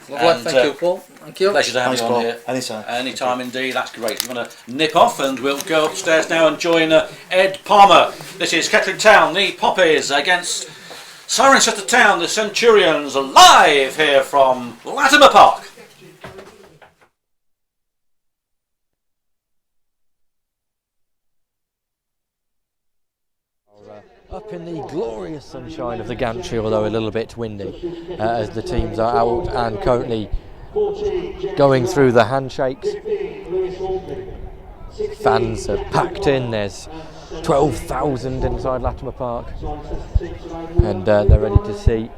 Lovely, thank you, Paul. Thank you. Pleasure to have you on here. Anytime. Anytime indeed, that's great. You want to nip off and we'll go upstairs now and join Ed Palmer. This is Kettering Town, the Poppies against Cirencester Town, the Centurions, live here from Latimer Park. Up in the glorious sunshine of the gantry, although a little bit windy, as the teams are out and currently going through the handshakes. Fans are packed in. There's 12,000 inside Latimer Park, and they're ready to see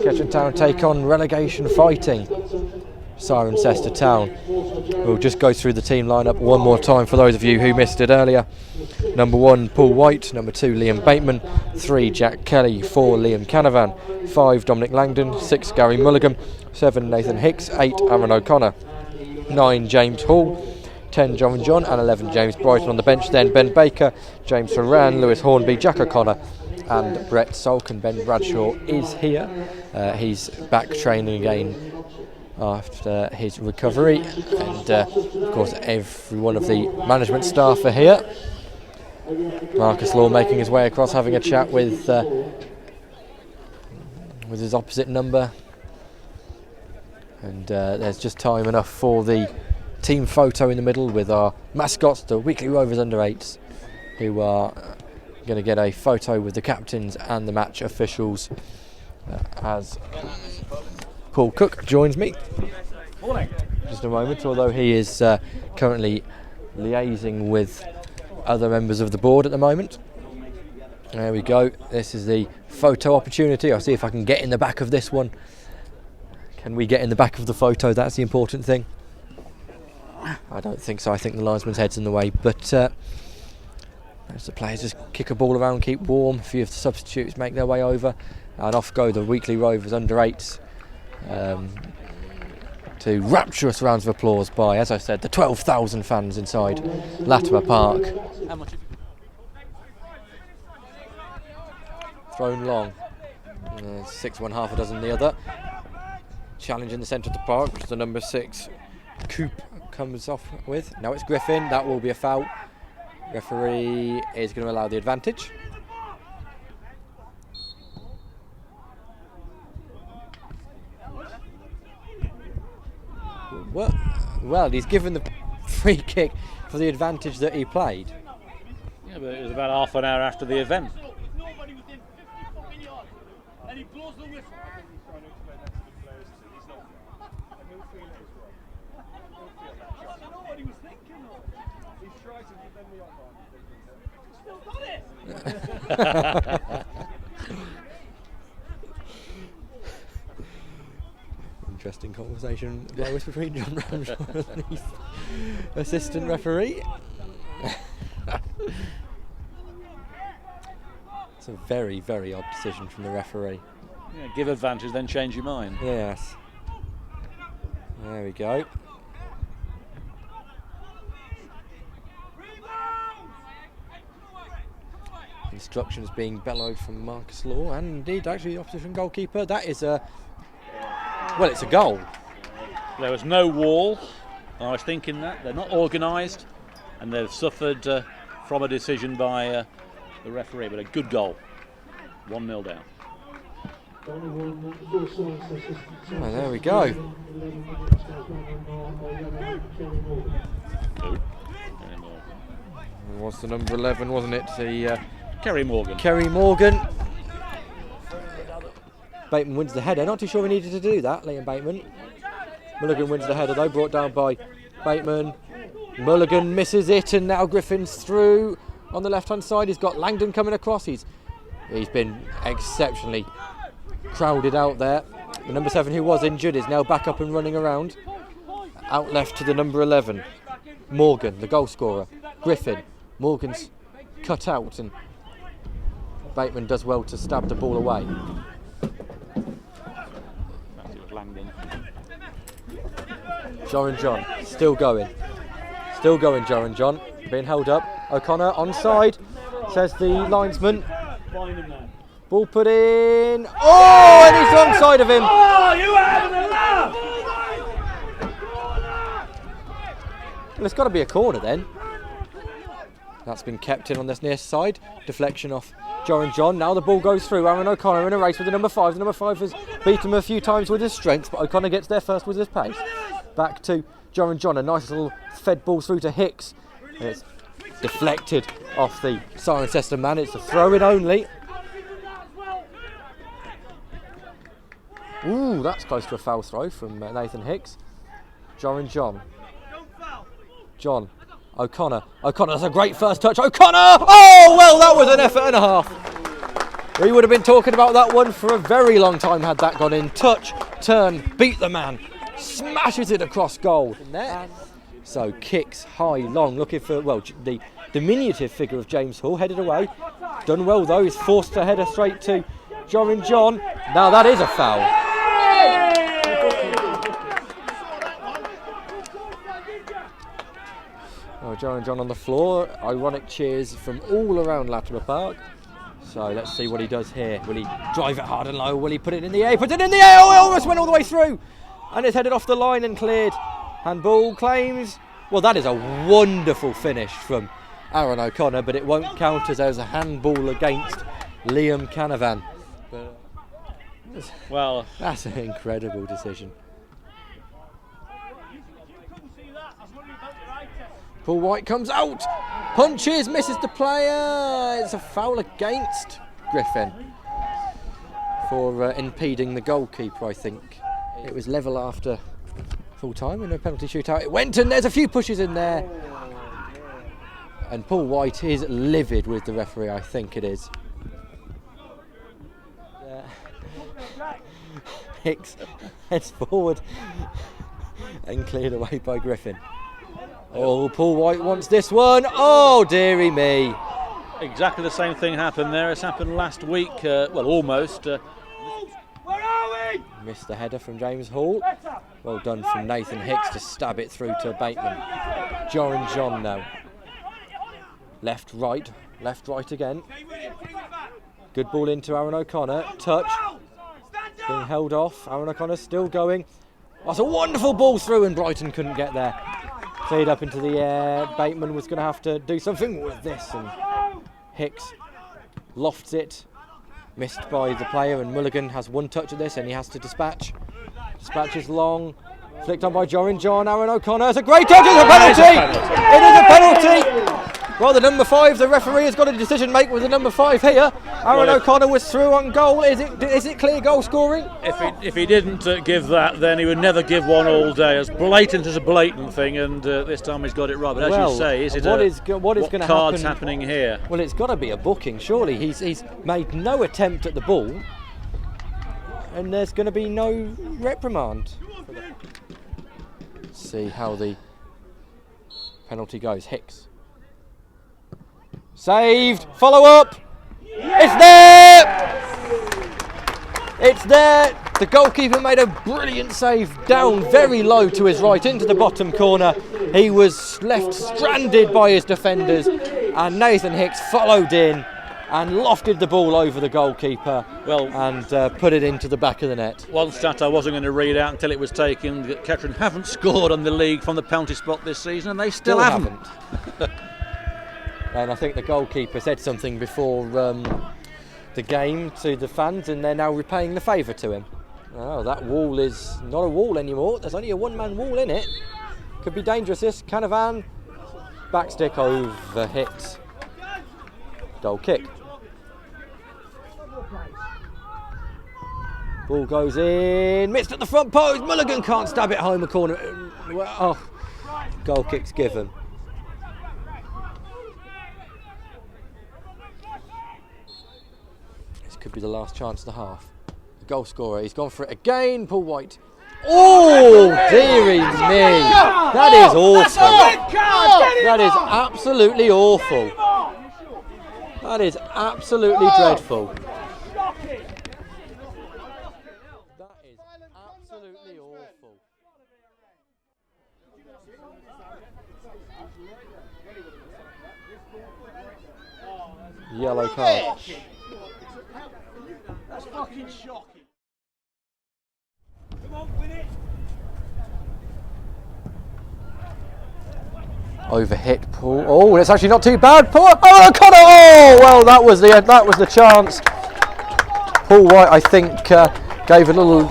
Kettering Town take on relegation fighting Cirencester Town. We'll just go through the team lineup one more time for those of you who missed it earlier. Number 1, Paul White. Number 2, Liam Bateman. 3, Jack Kelly. 4, Liam Canavan. 5, Dominic Langdon. 6, Gary Mulligan. 7, Nathan Hicks. 8, Aaron O'Connor. 9, James Hall. 10, John John, and 11, James Brighton. On the bench then Ben Baker, James Ferran, Lewis Hornby, Jack O'Connor and Brett Salkin. Ben Bradshaw is here. He's back training again after his recovery, and of course every one of the management staff are here. Marcus Law making his way across, having a chat with his opposite number, and there's just time enough for the team photo in the middle with our mascots, the Weekly Rovers under-8s, who are going to get a photo with the captains and the match officials as Paul Cook joins me. Morning. Just a moment, although he is currently liaising with other members of the board at the moment. There we go. This is the photo opportunity. I'll see if I can get in the back of this one. Can we get in the back of the photo? That's the important thing. I don't think so. I think the linesman's head's in the way, but as the players just kick a ball around, keep warm. A few of the substitutes make their way over, and off go the Weekly Rovers under-8s to rapturous rounds of applause by, as I said, the 12,000 fans inside Latimer Park. Thrown long. 6 1, half a dozen the other. Challenge in the centre of the park, which the number 6 Coop comes off with. Now it's Griffin. That will be a foul. Referee is going to allow the advantage. Well, he's given the free kick for the advantage that he played. Yeah, but it was about half an hour after the event. Interesting conversation between John Ramshaw and the assistant referee. It's a very, very odd decision from the referee. Yeah, give advantage, then change your mind. Yes. There we go. Instructions being bellowed from Marcus Law, and indeed actually the opposition goalkeeper. That is a, well, it's a goal. There was no wall. I was thinking that. They're not organised, and they've suffered from a decision by the referee, but a good goal. 1-0 down. Oh, there we go. It was the number 11, wasn't it? The Kerry Morgan. Kerry Morgan. Bateman wins the header. Not too sure we needed to do that, Liam Bateman. Mulligan wins the header though, brought down by Bateman. Mulligan misses it, and now Griffin's through on the left-hand side. He's got Langdon coming across. He's been exceptionally crowded out there. The number 7 who was injured is now back up and running around. Out left to the number 11. Morgan, the goal scorer. Griffin. Morgan's cut out, and Bateman does well to stab the ball away. Joran John, still going. Still going, Joran John. Being held up. O'Connor onside, says the linesman. Ball put in. Oh, and he's onside of him. Oh, you having a laugh? Well, it's got to be a corner then. That's been kept in on this near side. Deflection off Joran John. Now the ball goes through. Aaron O'Connor in a race with the number 5. The number 5 has beaten him a few times with his strength, but O'Connor gets there first with his pace. Back to Joran John. A nice little fed ball through to Hicks. And it's deflected off the Cirencester man. It's a throw-in only. Ooh, that's close to a foul throw from Nathan Hicks. Joran John. John. O'Connor. O'Connor, that's a great first touch. O'Connor! Oh, well, that was an effort and a half. We would have been talking about that one for a very long time had that gone in. Touch, turn, beat the man. Smashes it across goal. So kicks high, long, looking for, well, the diminutive figure of James Hall, headed away. Done well, though. He's forced to header straight to Joran John. Now that is a foul. Oh, Joran John on the floor. Ironic cheers from all around Latimer Park. So let's see what he does here. Will he drive it hard and low? Will he put it in the air? Puts it in the air! Oh, it almost went all the way through. And it's headed off the line and cleared. Handball claims. Well, that is a wonderful finish from Aaron O'Connor, but it won't count as there's a handball against Liam Canavan. Well, that's an incredible decision. Paul White comes out, punches, misses the player. It's a foul against Griffin for impeding the goalkeeper, I think. It was level after full time in a penalty shootout. It went, and there's a few pushes in there. And Paul White is livid with the referee, I think it is. Hicks heads forward and cleared away by Griffin. Oh, Paul White wants this one. Oh, dearie me. Exactly the same thing happened there as happened last week. Well, almost. Where are we? Missed the header from James Hall. Well done from Nathan Hicks to stab it through to Bateman. Joran John now. Left, right again. Good ball into Aaron O'Connor. Touch. Being held off. Aaron O'Connor still going. That's a wonderful ball through, and Brighton couldn't get there. Cleared up into the air. Bateman was going to have to do something with this, and Hicks lofts it. Missed by the player, and Mulligan has one touch at this, and he has to dispatch. Dispatches long. Flicked on by Joran John. Aaron O'Connor. It's a great touch. It's a penalty. It is a penalty. Well, the number 5, the referee has got a decision to make with the number 5 here. Aaron O'Connor was through on goal. Is it clear goal scoring? If he didn't give that, then he would never give one all day. As blatant as a blatant thing, and this time he's got it right. But as you say, what card's happening here? Well, it's got to be a booking, surely. He's made no attempt at the ball, and there's going to be no reprimand. Let's see how the penalty goes. Hicks. Saved, follow up, it's there! It's there! The goalkeeper made a brilliant save down very low to his right into the bottom corner. He was left stranded by his defenders, and Nathan Hicks followed in and lofted the ball over the goalkeeper and put it into the back of the net. One stat I wasn't going to read out until it was taken, that Kettering haven't scored on the league from the penalty spot this season, and they still haven't. And I think the goalkeeper said something before the game to the fans, and they're now repaying the favour to him. Oh, that wall is not a wall anymore. There's only a one-man wall in it. Could be dangerous, this. Canavan. Backstick over hit. Goal kick. Ball goes in. Missed at the front post. Mulligan can't stab it home a corner. Oh, goal kick's given. Could be the last chance of the half. The goal scorer, he's gone for it again, Paul White. Oh, dearie me. That is awful. That is absolutely awful. That is absolutely dreadful. That is absolutely awful. Yellow card. That's fucking shocking. Come on, win it. Overhit Paul. Oh, it's actually not too bad. Paul. Oh, O'Connor. Oh, well, that was the chance. Paul White, I think, gave a little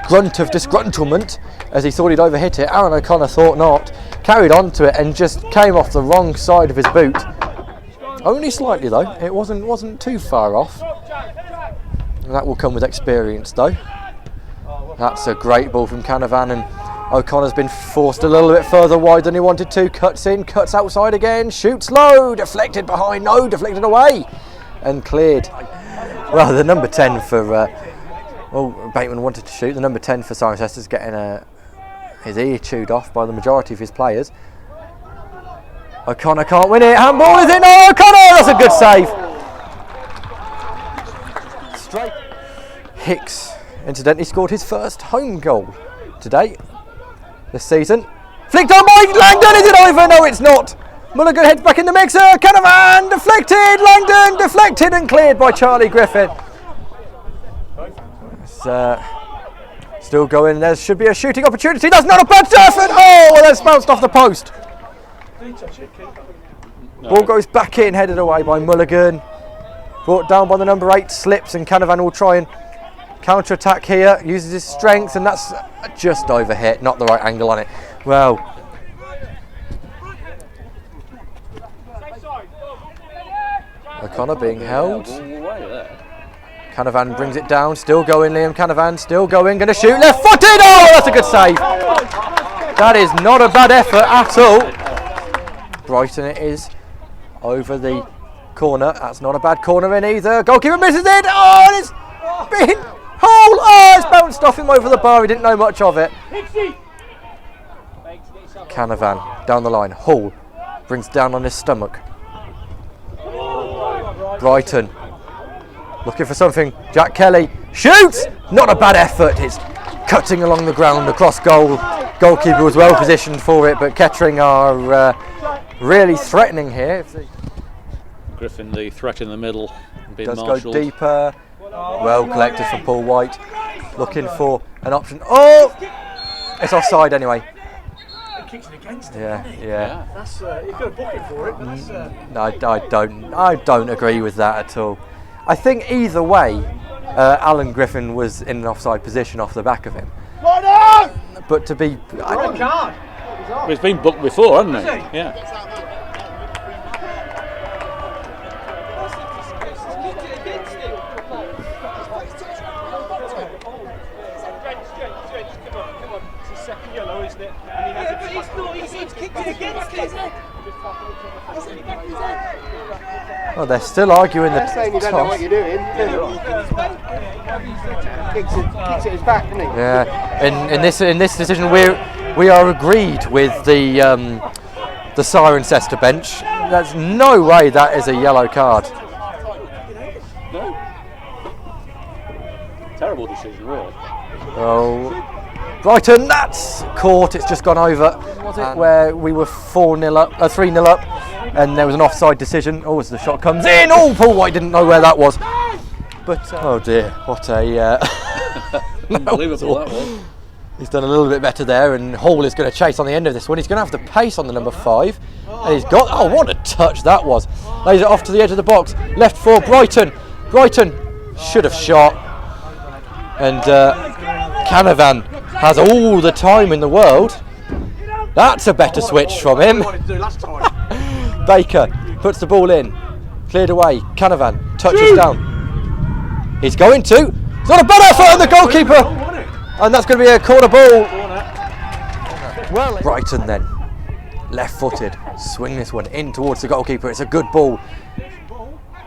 grunt of disgruntlement as he thought he'd overhit it. Aaron O'Connor thought not. Carried on to it and just came off the wrong side of his boot. Only slightly though. It wasn't too far off. That will come with experience though. That's a great ball from Canavan, and O'Connor's been forced a little bit further wide than he wanted to. Cuts in, cuts outside again, shoots low, deflected behind, no, deflected away, and cleared. Well, the number 10 for, Bateman wanted to shoot. The number 10 for Cirencester's getting his ear chewed off by the majority of his players. O'Connor can't win it. Handball, is it? No, O'Connor! That's a good save. Straight. Hicks incidentally scored his first home goal today this season. Flicked on by Langdon. Is it over? No, it's not. Mulligan heads back in the mixer. Canavan deflected. Langdon deflected and cleared by Charlie Griffin. It's, still going. There should be a shooting opportunity. That's not a bad effort. Oh, that's bounced off the post. Ball goes back in, headed away by Mulligan. Brought down by the number 8, slips, and Canavan will try and counter-attack here. Uses his strength, and that's just overhit. Not the right angle on it. Well, O'Connor being held. Canavan brings it down. Still going, Liam Canavan. Still going. Going to shoot left-footed. Oh, that's a good save. That is not a bad effort at all. Brighton it is over the corner. That's not a bad corner in either. Goalkeeper misses it. Oh, and it's been hole. Oh, it's bounced off him over the bar. He didn't know much of it. Canavan down the line. Hall brings down on his stomach. Brighton looking for something. Jack Kelly shoots. Not a bad effort. It's cutting along the ground across goal. Goalkeeper was well positioned for it, but Kettering are really threatening here. Griffin, the threat in the middle, Does marshalled. Go deeper. Well collected from Paul White. Looking for an option. Oh, it's offside anyway. It kicks it against him, Yeah. That's you've got to book him for it. No, I don't agree with that at all. I think either way, Alan Griffin was in an offside position off the back of him. But to be, It's been booked before, hasn't it? Yeah. Well, they're still arguing the toss. You don't know what you're doing. Kicks it his back, doesn't he? Yeah. In this decision, we are agreed with the Cirencester bench. There's no way that is a yellow card. No. Terrible decision, really. Oh, Brighton, that's caught. It's just gone over. Was it where we were 3-0 up, and there was an offside decision? Oh, as the shot comes in, oh, Paul White didn't know where that was. But oh dear, what a unbelievable that was. He's done a little bit better there, and Hall is going to chase on the end of this one. He's going to have the pace on the number 5, and he's got. Oh, what a touch that was! Lays it off to the edge of the box. Left for Brighton. Brighton should have shot, and Canavan has all the time in the world. That's a better switch from him. Baker puts the ball in, cleared away. Canavan touches down. He's going to. It's not a bad effort on the goalkeeper, and that's going to be a corner ball. Well, Brighton then, left-footed, swing this one in towards the goalkeeper. It's a good ball.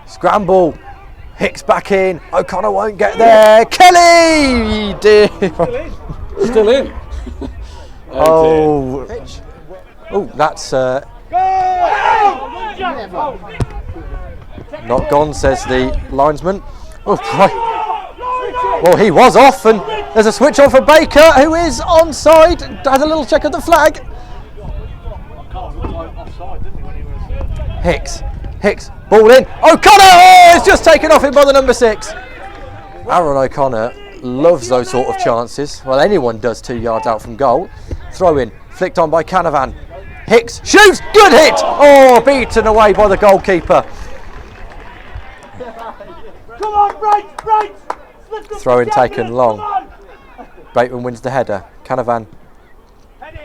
Scramble. Hicks back in. O'Connor won't get there. Kelly! Dear. Still in. Oh, that's not gone, says the linesman. Oh, well, he was off, and there's a switch on for Baker, who is onside. Has a little check of the flag. Hicks, ball in. O'Connor! Oh, it's just taken off him by the number 6. Aaron O'Connor loves those sort of chances. Well, anyone does 2 yards out from goal. Throw in, flicked on by Canavan. Hicks shoots, good hit! Oh, beaten away by the goalkeeper. Come on, right! Throw-in taken long. Bateman wins the header. Canavan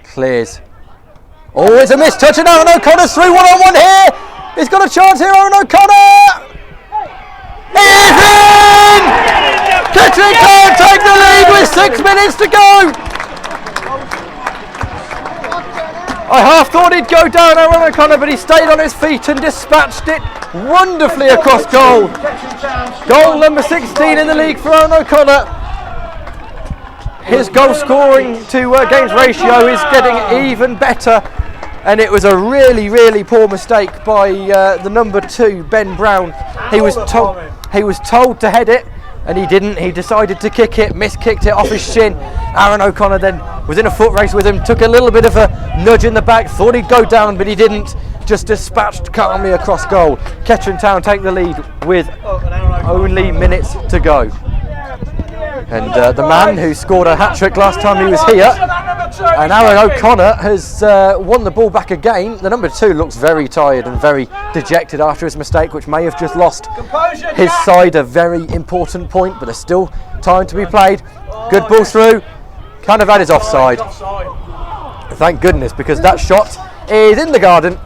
clears. Oh, it's a missed touch, and Aaron O'Connor's through, 1-on-1 here. He's got a chance here, Aaron O'Connor. He's in! Kettering can't take the lead with 6 minutes to go. I half thought he'd go down, Aaron O'Connor, but he stayed on his feet and dispatched it wonderfully across goal. Goal number 16 in the league for Aaron O'Connor. His goal scoring to games ratio is getting even better, and it was a really poor mistake by the number 2, Ben Brown. He was told to head it, and he didn't. He decided to kick it, miskicked it off his shin. Aaron O'Connor then was in a foot race with him, took a little bit of a nudge in the back, thought he'd go down, but he didn't. Just dispatched calmly across goal. Kettering Town take the lead with only minutes to go. And the man who scored a hat-trick last time he was here, and Aaron O'Connor, has won the ball back again. The number 2 looks very tired and very dejected after his mistake, which may have just lost his side a very important point, but there's still time to be played. Good ball through. Kind of had his offside. Thank goodness, because that shot is in the garden.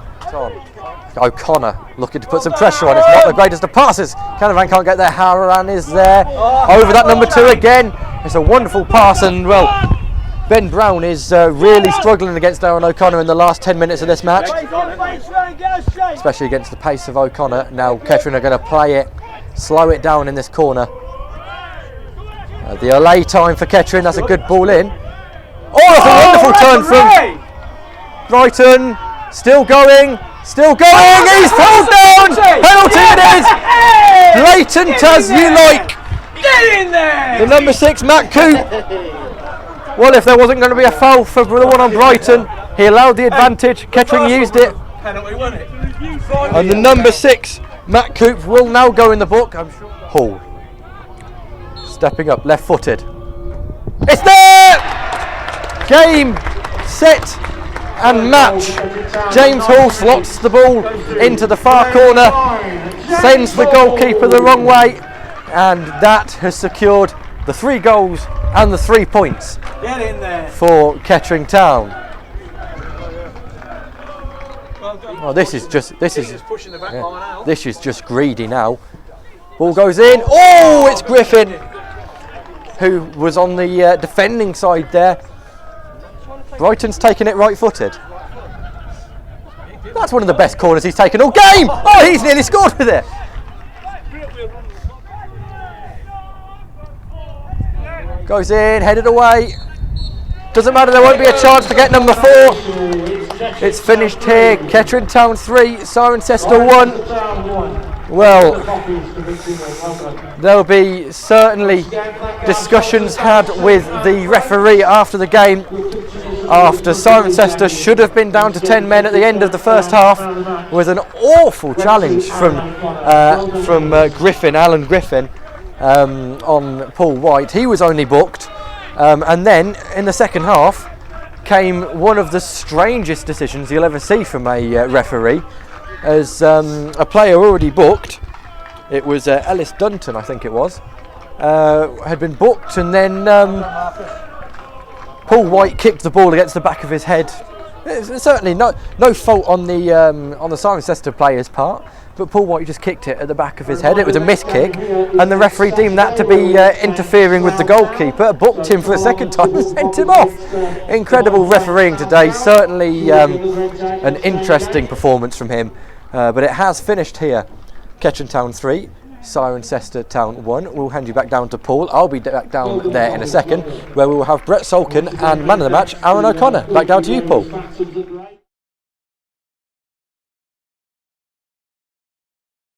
O'Connor looking to put some pressure on. It's not the greatest of passes. Canavan can't get there. Hararan is there. Over that number 2 again. It's a wonderful pass, and well, Ben Brown is really struggling against Aaron O'Connor in the last 10 minutes of this match, especially against the pace of O'Connor. Now Kettering are going to play it, slow it down in this corner. The allay time for Kettering. That's a good ball in. Oh, that's a wonderful turn from Brighton. Still going. He's pulled down. Penalty it is. Blatant as you like. Get in there! The number 6, Matt Coop. Well, if there wasn't going to be a foul for the one on Brighton, he allowed the advantage. Kettering used it. Penalty, wasn't it? And the number 6, Matt Coop, will now go in the book. I'm sure. Hall. Stepping up, left-footed. It's there! Game, set, and match. James Hall slots the ball into the far corner, sends the goalkeeper the wrong way, and that has secured the 3 goals and the 3 points for Kettering Town. Oh, this is just greedy now. Ball goes in. Oh, it's Griffin, who was on the defending side there. Brighton's taking it right-footed. That's one of the best corners he's taken all game. Oh, he's nearly scored with it. Goes in, headed away. Doesn't matter, there won't be a chance to get number 4. It's finished here. Kettering Town 3, Cirencester 1. Well, there'll be certainly discussions had with the referee after the game, after Cirencester should have been down to 10 men at the end of the first half, with an awful challenge from Alan Griffin, on Paul White. He was only booked, and then in the second half came one of the strangest decisions you'll ever see from a referee, as a player already booked. It was Ellis Dunton, I think it was, had been booked, and then Paul White kicked the ball against the back of his head. It's certainly no fault on the Cirencester player's part, but Paul White just kicked it at the back of his head. It was a miss kick, and the referee deemed that to be interfering with the goalkeeper, booked him for a second time and sent him off. Incredible refereeing today, certainly an interesting performance from him, but it has finished here. Kettering Town 3, Cirencester Town 1. We'll hand you back down to Paul. I'll be back down there in a second, where we will have Brett Solkin and man of the match, Aaron O'Connor. Back down to you, Paul.